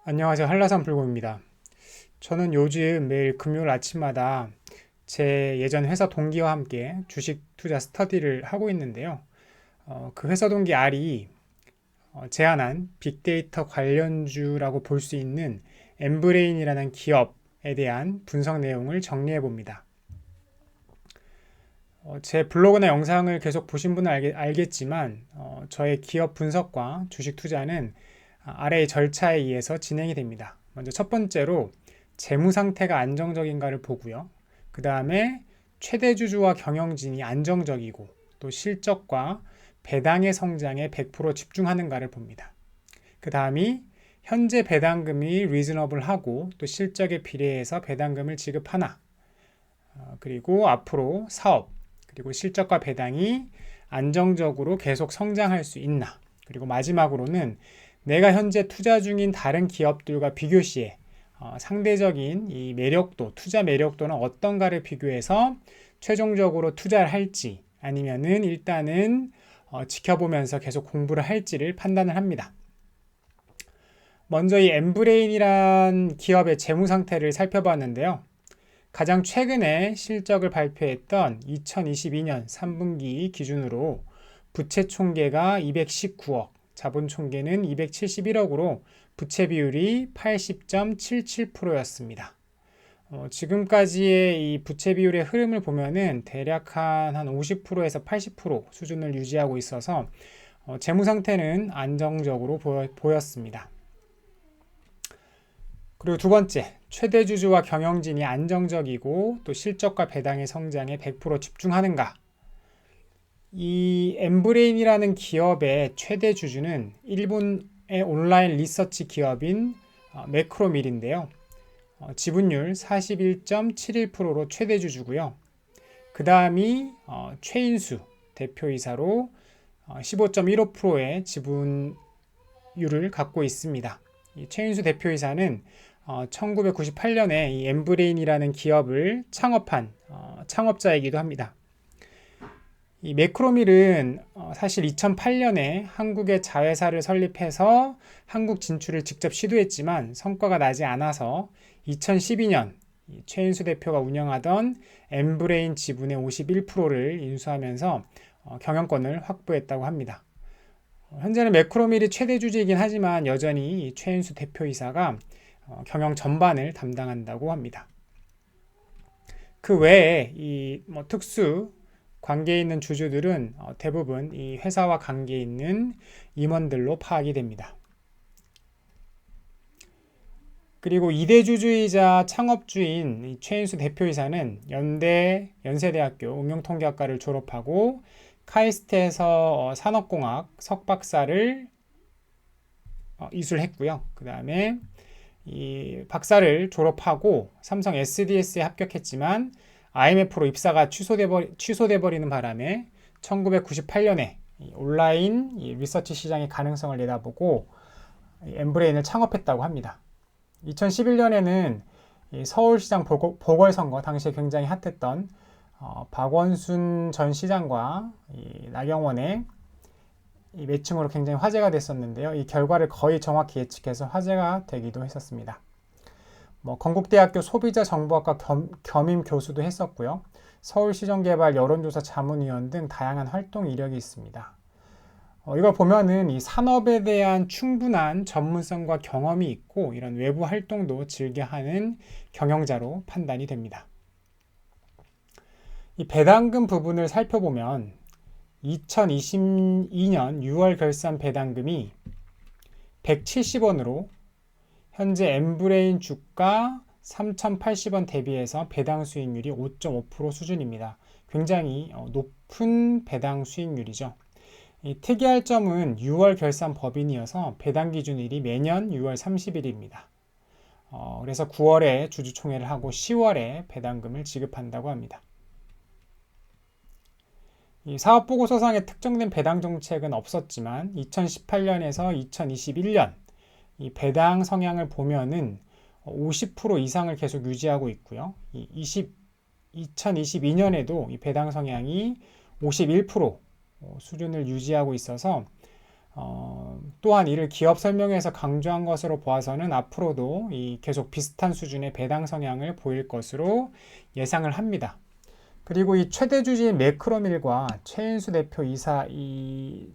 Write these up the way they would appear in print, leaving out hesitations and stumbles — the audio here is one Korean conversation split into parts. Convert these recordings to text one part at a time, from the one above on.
안녕하세요. 한라산 불곰입니다. 저는 요즘 매일 금요일 아침마다 제 예전 회사 동기와 함께 주식 투자 스터디를 하고 있는데요. 그 회사 동기 R이 제안한 빅데이터 관련주라고 볼 수 있는 엠브레인이라는 기업에 대한 분석 내용을 정리해 봅니다. 제 블로그나 영상을 계속 보신 분은 알겠지만 저의 기업 분석과 주식 투자는 아래의 절차에 의해서 진행이 됩니다. 먼저 첫 번째로 재무 상태가 안정적인가를 보고요. 그 다음에 최대 주주와 경영진이 안정적이고 또 실적과 배당의 성장에 100% 집중하는가를 봅니다. 그 다음이 현재 배당금이 리즈너블하고 또 실적에 비례해서 배당금을 지급하나, 그리고 앞으로 사업 그리고 실적과 배당이 안정적으로 계속 성장할 수 있나, 그리고 마지막으로는 내가 현재 투자 중인 다른 기업들과 비교 시에 상대적인 이 매력도, 투자 매력도는 어떤가를 비교해서 최종적으로 투자를 할지 아니면은 일단은 지켜보면서 계속 공부를 할지를 판단을 합니다. 먼저 이 엠브레인이란 기업의 재무 상태를 살펴봤는데요. 가장 최근에 실적을 발표했던 2022년 3분기 기준으로 부채 총계가 219억, 자본 총계는 271억으로 부채 비율이 80.77%였습니다. 지금까지의 이 부채 비율의 흐름을 보면은 대략 한 50%에서 80% 수준을 유지하고 있어서 재무 상태는 안정적으로 보였습니다. 그리고 두 번째, 최대 주주와 경영진이 안정적이고 또 실적과 배당의 성장에 100% 집중하는가? 이 엠브레인이라는 기업의 최대 주주는 일본의 온라인 리서치 기업인 매크로밀인데요. 지분율 41.71%로 최대 주주고요. 그 다음이 최인수 대표이사로 15.15%의 지분율을 갖고 있습니다. 이 최인수 대표이사는 1998년에 이 엠브레인이라는 기업을 창업한 창업자이기도 합니다. 이 매크로밀은 사실 2008년에 한국의 자회사를 설립해서 한국 진출을 직접 시도했지만 성과가 나지 않아서 2012년 최인수 대표가 운영하던 엠브레인 지분의 51%를 인수하면서 경영권을 확보했다고 합니다. 현재는 매크로밀이 최대 주주이긴 하지만 여전히 최인수 대표이사가 경영 전반을 담당한다고 합니다. 그 외에 이 특수 관계에 있는 주주들은 대부분 이 회사와 관계 있는 임원들로 파악이 됩니다. 그리고 2대 주주이자 창업주인 최인수 대표이사는 연세대학교 응용통계학과를 졸업하고 카이스트에서 산업공학 석박사를 이술했고요. 그 다음에 이 박사를 졸업하고 삼성 SDS에 합격했지만 IMF로 입사가 취소돼 버리는 바람에 1998년에 온라인 리서치 시장의 가능성을 내다보고 엠브레인을 창업했다고 합니다. 2011년에는 서울시장 보궐선거 당시에 굉장히 핫했던 박원순 전 시장과 나경원의 이 매칭으로 굉장히 화제가 됐었는데요. 이 결과를 거의 정확히 예측해서 화제가 되기도 했었습니다. 건국대학교 소비자정보학과 겸임 교수도 했었고요. 서울시정개발 여론조사 자문위원 등 다양한 활동 이력이 있습니다. 이걸 보면은 이 산업에 대한 충분한 전문성과 경험이 있고 이런 외부 활동도 즐겨하는 경영자로 판단이 됩니다. 이 배당금 부분을 살펴보면 2022년 6월 결산 배당금이 170원으로 현재 엠브레인 주가 3,080원 대비해서 배당 수익률이 5.5% 수준입니다. 굉장히 높은 배당 수익률이죠. 이 특이할 점은 6월 결산 법인이어서 배당 기준일이 매년 6월 30일입니다. 그래서 9월에 주주총회를 하고 10월에 배당금을 지급한다고 합니다. 이 사업보고서상에 특정된 배당 정책은 없었지만 2018년에서 2021년 이 배당 성향을 보면은 50% 이상을 계속 유지하고 있고요. 2022년에도 이 배당 성향이 51% 수준을 유지하고 있어서 또한 이를 기업 설명회에서 강조한 것으로 보아서는 앞으로도 계속 비슷한 수준의 배당 성향을 보일 것으로 예상을 합니다. 그리고 이 최대 주주인 매크로밀과 최인수 대표 이사 이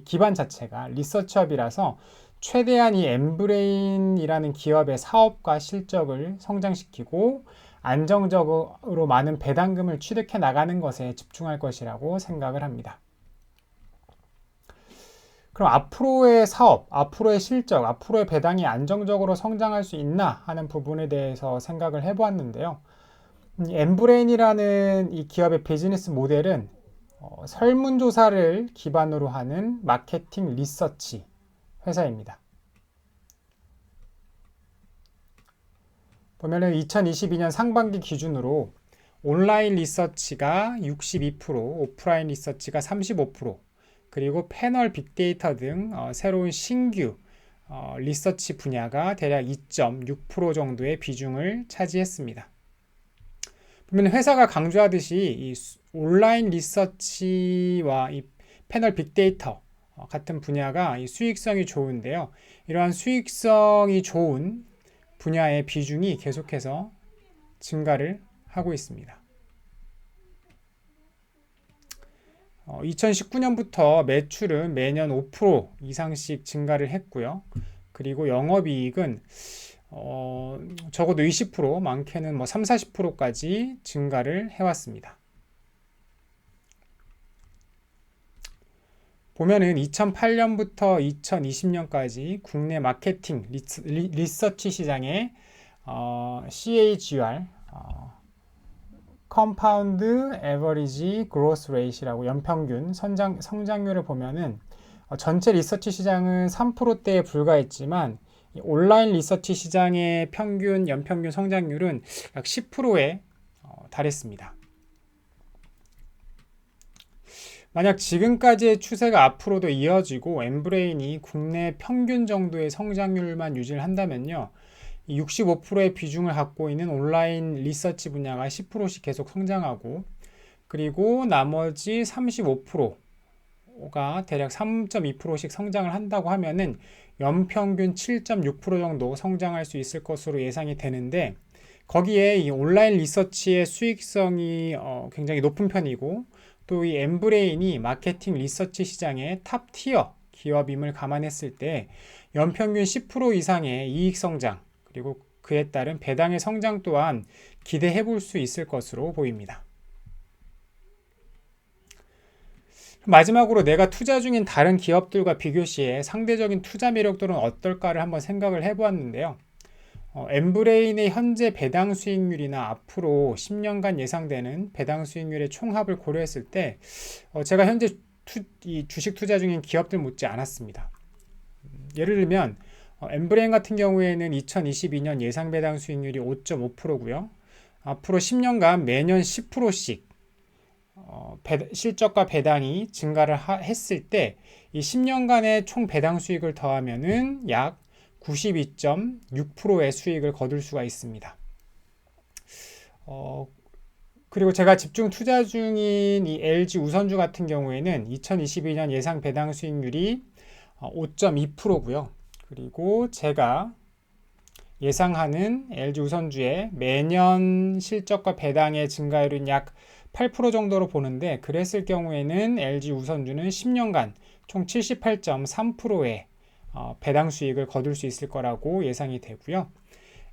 기반 자체가 리서치업이라서 최대한 이 엠브레인이라는 기업의 사업과 실적을 성장시키고 안정적으로 많은 배당금을 취득해 나가는 것에 집중할 것이라고 생각을 합니다. 그럼 앞으로의 사업, 앞으로의 실적, 앞으로의 배당이 안정적으로 성장할 수 있나 하는 부분에 대해서 생각을 해보았는데요. 엠브레인이라는 이 기업의 비즈니스 모델은 설문조사를 기반으로 하는 마케팅 리서치 회사입니다. 보면은 2022년 상반기 기준으로 온라인 리서치가 62%, 오프라인 리서치가 35%, 그리고 패널 빅데이터 등 새로운 신규 리서치 분야가 대략 2.6% 정도의 비중을 차지했습니다. 보면 회사가 강조하듯이 이 온라인 리서치와 이 패널 빅데이터 같은 분야가 이 수익성이 좋은데요. 이러한 수익성이 좋은 분야의 비중이 계속해서 증가를 하고 있습니다. 2019년부터 매출은 매년 5% 이상씩 증가를 했고요. 그리고 영업이익은 적어도 20%, 많게는 뭐 3, 40%까지 증가를 해왔습니다. 보면은 2008년부터 2020년까지 국내 마케팅 리서치 시장의 CAGR Compound Average Growth Rate이라고 연평균 성장률을 보면은 전체 리서치 시장은 3%대에 불과했지만 온라인 리서치 시장의 연평균 성장률은 약 10%에 달했습니다. 만약 지금까지의 추세가 앞으로도 이어지고 엠브레인이 국내 평균 정도의 성장률만 유지를 한다면요, 65%의 비중을 갖고 있는 온라인 리서치 분야가 10%씩 계속 성장하고, 그리고 나머지 35%가 대략 3.2%씩 성장을 한다고 하면은 연평균 7.6% 정도 성장할 수 있을 것으로 예상이 되는데, 거기에 이 온라인 리서치의 수익성이 굉장히 높은 편이고, 또 이 엠브레인이 마케팅 리서치 시장의 탑 티어 기업임을 감안했을 때 연평균 10% 이상의 이익 성장, 그리고 그에 따른 배당의 성장 또한 기대해 볼 수 있을 것으로 보입니다. 마지막으로 내가 투자 중인 다른 기업들과 비교 시에 상대적인 투자 매력들은 어떨까를 한번 생각을 해보았는데요. 엠브레인의 현재 배당 수익률이나 앞으로 10년간 예상되는 배당 수익률의 총합을 고려했을 때 제가 현재 주식 투자 중인 기업들 못지 않았습니다. 예를 들면 엠브레인 같은 경우에는 2022년 예상 배당 수익률이 5.5%고요. 앞으로 10년간 매년 10%씩 실적과 배당이 증가를 했을 때 이 10년간의 총 배당 수익을 더하면은 약 92.6%의 수익을 거둘 수가 있습니다. 그리고 제가 집중 투자 중인 이 LG 우선주 같은 경우에는 2022년 예상 배당 수익률이 5.2%고요. 그리고 제가 예상하는 LG 우선주의 매년 실적과 배당의 증가율은 약 8% 정도로 보는데, 그랬을 경우에는 LG 우선주는 10년간 총 78.3%의 배당 수익을 거둘 수 있을 거라고 예상이 되고요.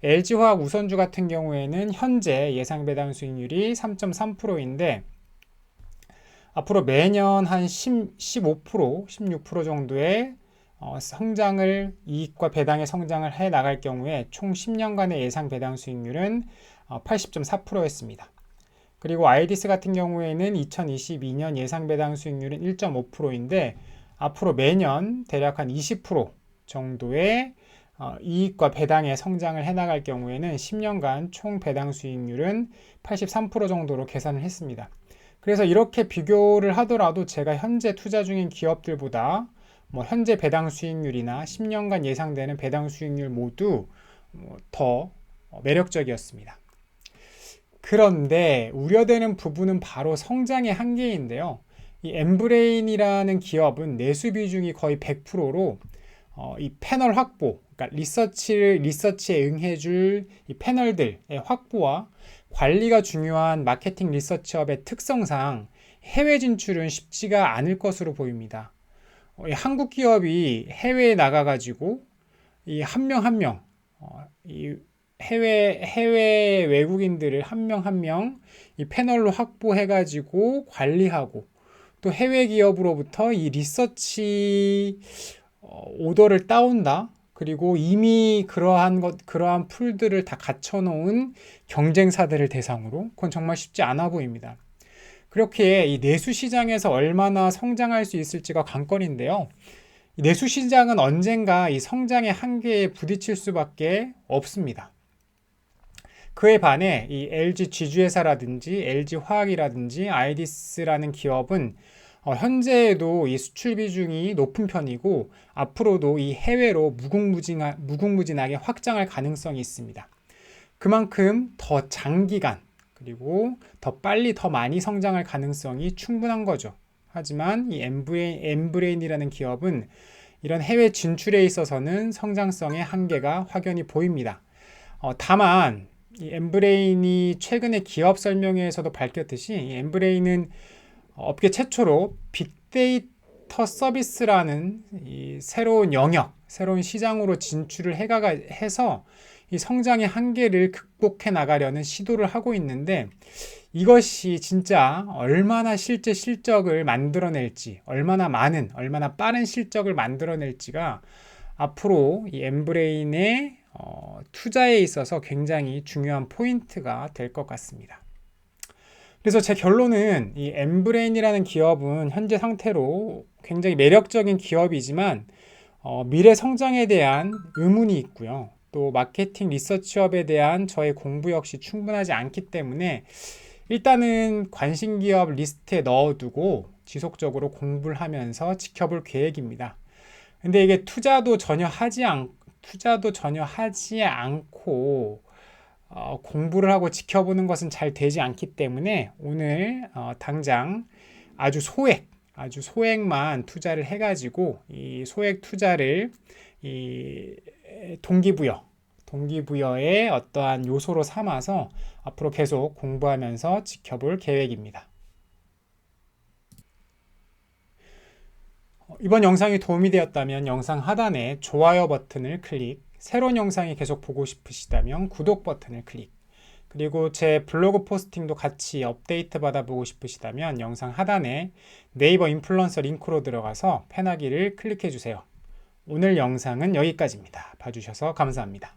LG화학 우선주 같은 경우에는 현재 예상 배당 수익률이 3.3%인데 앞으로 매년 한 15%, 16% 정도의 이익과 배당의 성장을 해 나갈 경우에 총 10년간의 예상 배당 수익률은 80.4%였습니다. 그리고 아이디스 같은 경우에는 2022년 예상 배당 수익률은 1.5%인데 앞으로 매년 대략 한 20% 정도의 이익과 배당의 성장을 해나갈 경우에는 10년간 총 배당 수익률은 83% 정도로 계산을 했습니다. 그래서 이렇게 비교를 하더라도 제가 현재 투자 중인 기업들보다 현재 배당 수익률이나 10년간 예상되는 배당 수익률 모두 더 매력적이었습니다. 그런데 우려되는 부분은 바로 성장의 한계인데요. 이 엠브레인이라는 기업은 내수 비중이 거의 100%로 이 패널 확보, 그러니까 리서치에 응해줄 이 패널들의 확보와 관리가 중요한 마케팅 리서치업의 특성상 해외 진출은 쉽지가 않을 것으로 보입니다. 이 한국 기업이 해외에 나가가지고 이 한 명 한 명, 이 해외 외국인들을 한 명 한 명 이 패널로 확보해가지고 관리하고 또 해외 기업으로부터 이 리서치 오더를 따온다. 그리고 이미 그러한 풀들을 다 갖춰놓은 경쟁사들을 대상으로 그건 정말 쉽지 않아 보입니다. 그렇게 이 내수 시장에서 얼마나 성장할 수 있을지가 관건인데요. 이 내수 시장은 언젠가 이 성장의 한계에 부딪힐 수밖에 없습니다. 그에 반해 이 LG 지주회사라든지 LG 화학이라든지 아이디스라는 기업은 현재에도 이 수출 비중이 높은 편이고 앞으로도 이 해외로 무궁무진하게 확장할 가능성이 있습니다. 그만큼 더 장기간 그리고 더 빨리 더 많이 성장할 가능성이 충분한 거죠. 하지만 이 엠브레인이라는 기업은 이런 해외 진출에 있어서는 성장성의 한계가 확연히 보입니다. 다만 이 엠브레인이 최근에 기업 설명회에서도 밝혔듯이 이 엠브레인은 업계 최초로 빅데이터 서비스라는 이 새로운 영역, 새로운 시장으로 진출을 해서 이 성장의 한계를 극복해 나가려는 시도를 하고 있는데 이것이 진짜 얼마나 실제 실적을 만들어낼지, 얼마나 빠른 실적을 만들어낼지가 앞으로 이 엠브레인의 투자에 있어서 굉장히 중요한 포인트가 될 것 같습니다. 그래서 제 결론은 이 엠브레인이라는 기업은 현재 상태로 굉장히 매력적인 기업이지만 미래 성장에 대한 의문이 있고요. 또 마케팅 리서치업에 대한 저의 공부 역시 충분하지 않기 때문에 일단은 관심 기업 리스트에 넣어두고 지속적으로 공부를 하면서 지켜볼 계획입니다. 근데 이게 투자도 전혀 하지 않고 공부를 하고 지켜보는 것은 잘 되지 않기 때문에 오늘 당장 아주 소액만 투자를 해가지고 이 소액 투자를 이 동기부여의 어떠한 요소로 삼아서 앞으로 계속 공부하면서 지켜볼 계획입니다. 이번 영상이 도움이 되었다면 영상 하단에 좋아요 버튼을 클릭, 새로운 영상이 계속 보고 싶으시다면 구독 버튼을 클릭, 그리고 제 블로그 포스팅도 같이 업데이트 받아보고 싶으시다면 영상 하단에 네이버 인플루언서 링크로 들어가서 펜하기를 클릭해 주세요. 오늘 영상은 여기까지입니다. 봐주셔서 감사합니다.